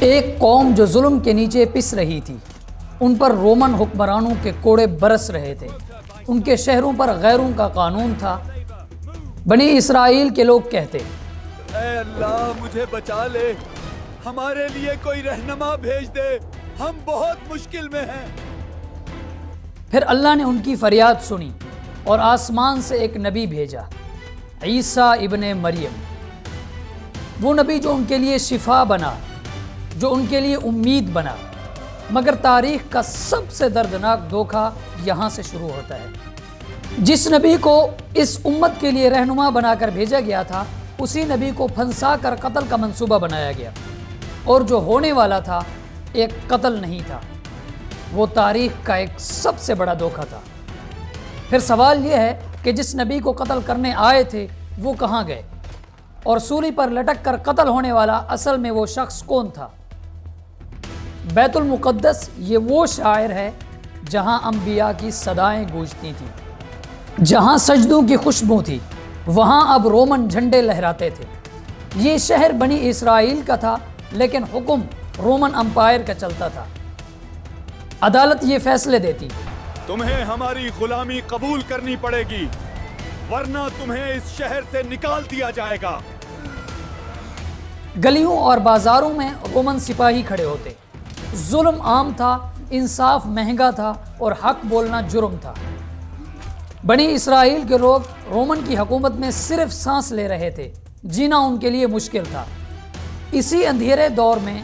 ایک قوم جو ظلم کے نیچے پس رہی تھی، ان پر رومن حکمرانوں کے کوڑے برس رہے تھے، ان کے شہروں پر غیروں کا قانون تھا۔ بنی اسرائیل کے لوگ کہتے، اے اللہ مجھے بچا لے، ہمارے لیے کوئی رہنما بھیج دے، ہم بہت مشکل میں ہیں۔ پھر اللہ نے ان کی فریاد سنی اور آسمان سے ایک نبی بھیجا، عیسیٰ ابن مریم، وہ نبی جو ان کے لیے شفا بنا، جو ان کے لیے امید بنا۔ مگر تاریخ کا سب سے دردناک دھوکہ یہاں سے شروع ہوتا ہے۔ جس نبی کو اس امت کے لیے رہنما بنا کر بھیجا گیا تھا، اسی نبی کو پھنسا کر قتل کا منصوبہ بنایا گیا، اور جو ہونے والا تھا ایک قتل نہیں تھا، وہ تاریخ کا ایک سب سے بڑا دھوکہ تھا۔ پھر سوال یہ ہے کہ جس نبی کو قتل کرنے آئے تھے وہ کہاں گئے، اور سولی پر لٹک کر قتل ہونے والا اصل میں وہ شخص کون تھا؟ بیت المقدس یہ وہ شاعر ہے جہاں انبیاء کی صدائیں گونجتی تھیں، جہاں سجدوں کی خوشبو تھی، وہاں اب رومن جھنڈے لہراتے تھے۔ یہ شہر بنی اسرائیل کا تھا، لیکن حکم رومن امپائر کا چلتا تھا۔ عدالت یہ فیصلے دیتی، تمہیں ہماری غلامی قبول کرنی پڑے گی، ورنہ تمہیں اس شہر سے نکال دیا جائے گا۔ گلیوں اور بازاروں میں رومن سپاہی کھڑے ہوتے۔ ظلم عام تھا، انصاف مہنگا تھا، اور حق بولنا جرم تھا۔ بنی اسرائیل کے لوگ رومن کی حکومت میں صرف سانس لے رہے تھے، جینا ان کے لیے مشکل تھا۔ اسی اندھیرے دور میں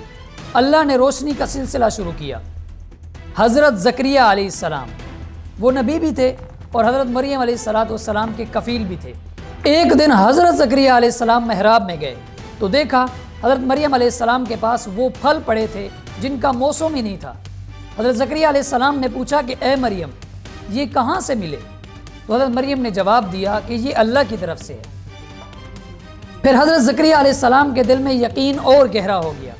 اللہ نے روشنی کا سلسلہ شروع کیا۔ حضرت زکریہ علیہ السلام، وہ نبی بھی تھے اور حضرت مریم علیہ السلام کے کفیل بھی تھے۔ ایک دن حضرت زکریہ علیہ السلام محراب میں گئے تو دیکھا حضرت مریم علیہ السلام کے پاس وہ پھل پڑے تھے جن کا موسم ہی نہیں تھا۔ حضرت زکریہ علیہ السلام نے پوچھا کہ اے مریم، یہ کہاں سے ملے؟ تو حضرت مریم نے جواب دیا کہ یہ اللہ کی طرف سے ہے۔ پھر حضرت زکریہ علیہ السلام کے دل میں یقین اور گہرا ہو گیا۔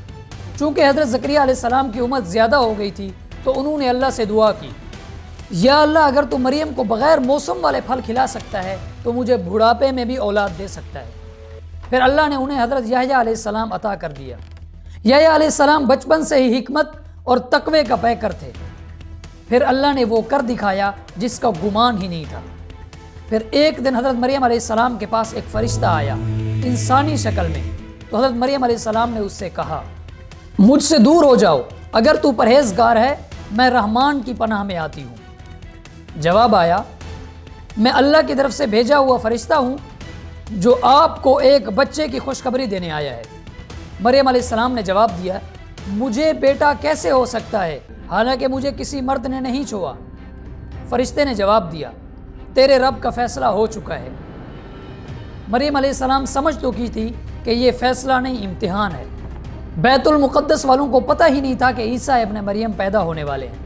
چونکہ حضرت زکریہ علیہ السلام کی عمر زیادہ ہو گئی تھی تو انہوں نے اللہ سے دعا کی، یا اللہ اگر تو مریم کو بغیر موسم والے پھل کھلا سکتا ہے تو مجھے بڑھاپے میں بھی اولاد دے سکتا ہے۔ پھر اللہ نے انہیں حضرت یحییٰ علیہ السلام عطا کر دیا۔ یحییٰ علیہ السلام بچپن سے ہی حکمت اور تقوی کا پیکر تھے۔ پھر اللہ نے وہ کر دکھایا جس کا گمان ہی نہیں تھا۔ پھر ایک دن حضرت مریم علیہ السلام کے پاس ایک فرشتہ آیا انسانی شکل میں، تو حضرت مریم علیہ السلام نے اس سے کہا، مجھ سے دور ہو جاؤ، اگر تو پرہیزگار ہے میں رحمان کی پناہ میں آتی ہوں۔ جواب آیا، میں اللہ کی طرف سے بھیجا ہوا فرشتہ ہوں جو آپ کو ایک بچے کی خوشخبری دینے آیا ہے۔ مریم علیہ السلام نے جواب دیا، مجھے بیٹا کیسے ہو سکتا ہے حالانکہ مجھے کسی مرد نے نہیں چھوا؟ فرشتے نے جواب دیا، تیرے رب کا فیصلہ ہو چکا ہے۔ مریم علیہ السلام سمجھ تو کی تھی کہ یہ فیصلہ نہیں، امتحان ہے۔ بیت المقدس والوں کو پتہ ہی نہیں تھا کہ عیسیٰ ابن مریم پیدا ہونے والے ہیں۔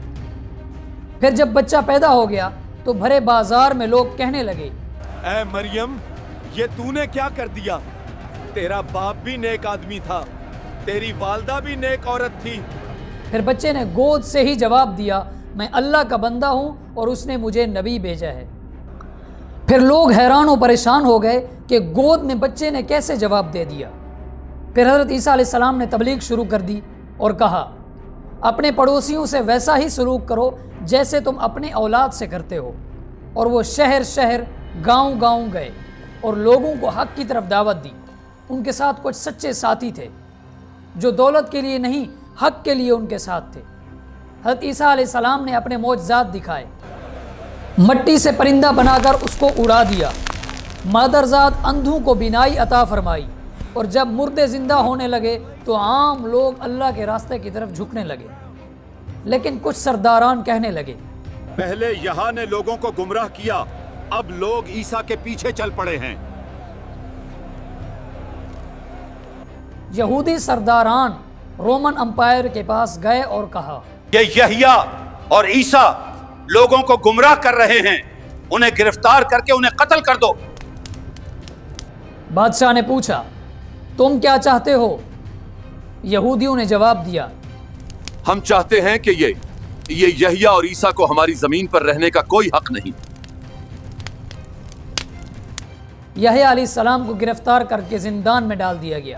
پھر جب بچہ پیدا ہو گیا تو بھرے بازار میں لوگ کہنے لگے، اے مریم، یہ تو نے کیا کر دیا؟ تیرا باپ بھی نیک آدمی تھا، تیری والدہ بھی نیک عورت تھی۔ پھر بچے نے گود سے ہی جواب دیا، میں اللہ کا بندہ ہوں اور اس نے مجھے نبی بھیجا ہے۔ پھر لوگ حیران و پریشان ہو گئے کہ گود میں بچے نے کیسے جواب دے دیا۔ پھر حضرت عیسیٰ علیہ السلام نے تبلیغ شروع کر دی اور کہا، اپنے پڑوسیوں سے ویسا ہی سلوک کرو جیسے تم اپنے اولاد سے کرتے ہو۔ اور وہ شہر شہر، گاؤں گاؤں گئے اور لوگوں کو حق کی طرف دعوت دی۔ ان کے ساتھ کچھ سچے ساتھی تھے جو دولت کے لیے نہیں، حق کے لیے ان کے ساتھ تھے۔ حضرت عیسیٰ علیہ السلام نے اپنے معجزات دکھائے، مٹی سے پرندہ بنا کر اس کو اڑا دیا، مادرزاد اندھوں کو بینائی عطا فرمائی، اور جب مردے زندہ ہونے لگے تو عام لوگ اللہ کے راستے کی طرف جھکنے لگے۔ لیکن کچھ سرداران کہنے لگے، پہلے یہاں نے لوگوں کو گمراہ کیا، اب لوگ عیسیٰ کے پیچھے چل پڑے ہیں۔ یہودی سرداران رومن امپائر کے پاس گئے اور کہا، یہ یحییٰ اور عیسیٰ لوگوں کو گمراہ کر رہے ہیں، انہیں گرفتار کر کے انہیں قتل کر دو۔ بادشاہ نے پوچھا، تم کیا چاہتے ہو؟ یہودیوں نے جواب دیا، ہم چاہتے ہیں کہ یہ یحییٰ اور عیسیٰ کو ہماری زمین پر رہنے کا کوئی حق نہیں۔ یحییٰ علیہ السلام کو گرفتار کر کے زندان میں ڈال دیا گیا۔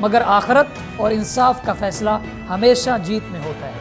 مگر آخرت اور انصاف کا فیصلہ ہمیشہ جیت میں ہوتا ہے۔